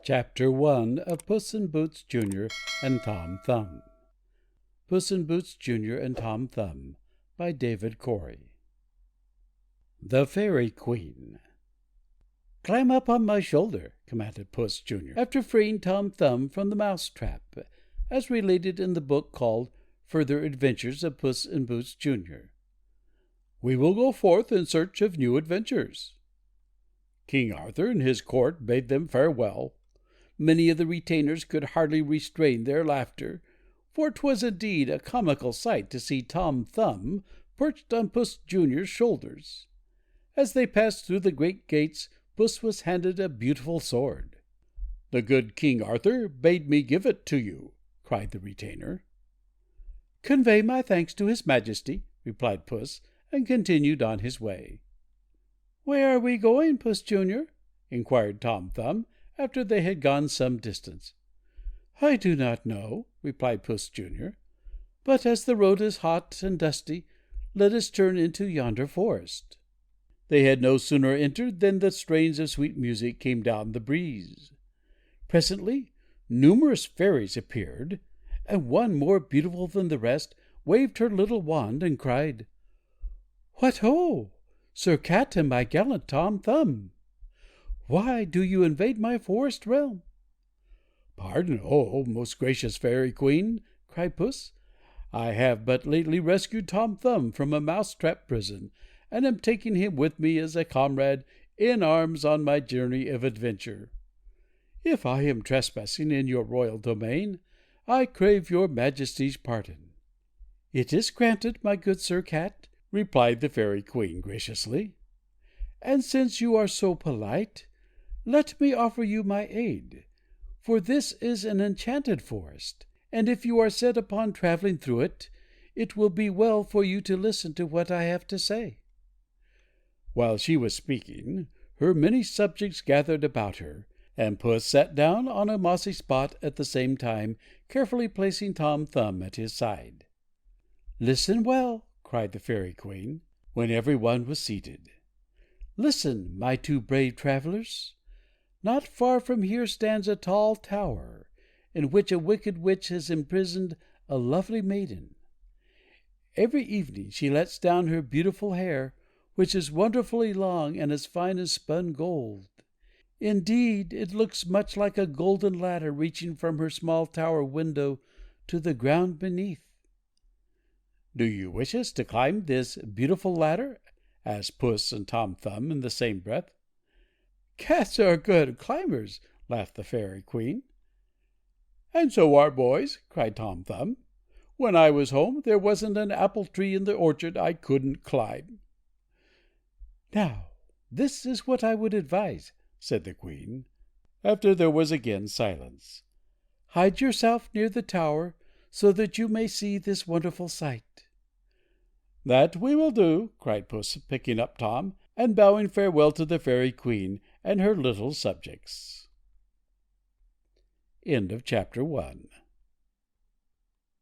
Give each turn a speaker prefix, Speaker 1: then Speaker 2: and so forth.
Speaker 1: Chapter 1 of Puss in Boots, Jr. and Tom Thumb. Puss in Boots, Jr. and Tom Thumb by David Cory. The Fairy Queen. "Climb up on my shoulder," commanded Puss, Jr., after freeing Tom Thumb from the mouse trap, as related in the book called Further Adventures of Puss in Boots, Jr. "We will go forth in search of new adventures." King Arthur and his court bade them farewell. Many of the retainers could hardly restrain their laughter, for 'twas indeed a comical sight to see Tom Thumb perched on Puss Jr.'s shoulders. As they passed through the great gates, Puss was handed a beautiful sword. "The good King Arthur bade me give it to you," cried the retainer. "Convey my thanks to his Majesty," replied Puss, and continued on his way. "Where are we going, Puss Jr.?" inquired Tom Thumb, after they had gone some distance. "I do not know," replied Puss Jr., "but as the road is hot and dusty, let us turn into yonder forest." They had no sooner entered than the strains of sweet music came down the breeze. Presently numerous fairies appeared, and one, more beautiful than the rest, waved her little wand and cried, "What ho, Sir Cat and my gallant Tom Thumb! Why do you invade my forest realm?" "Pardon, most gracious Fairy Queen," cried Puss. "I have but lately rescued Tom Thumb from a mouse-trap prison, and am taking him with me as a comrade in arms on my journey of adventure. If I am trespassing in your royal domain, I crave your Majesty's pardon." "It is granted, my good Sir Cat," replied the Fairy Queen graciously. "And since you are so polite, let me offer you my aid, for this is an enchanted forest, and if you are set upon traveling through it, it will be well for you to listen to what I have to say." While she was speaking, her many subjects gathered about her, and Puss sat down on a mossy spot, at the same time carefully placing Tom Thumb at his side. "Listen well," cried the Fairy Queen, when every one was seated. "Listen, my two brave travelers. Not far from here stands a tall tower, in which a wicked witch has imprisoned a lovely maiden. Every evening she lets down her beautiful hair, which is wonderfully long and as fine as spun gold. Indeed, it looks much like a golden ladder reaching from her small tower window to the ground beneath." "Do you wish us to climb this beautiful ladder?" asked Puss and Tom Thumb in the same breath. "Cats are good climbers," laughed the Fairy Queen. "And so are boys," cried Tom Thumb. "When I was home, there wasn't an apple tree in the orchard I couldn't climb." "Now, this is what I would advise," said the Queen, after there was again silence. "Hide yourself near the tower, so that you may see this wonderful sight." "That we will do," cried Puss, picking up Tom, and bowing farewell to the Fairy Queen and her little subjects. End of Chapter 1.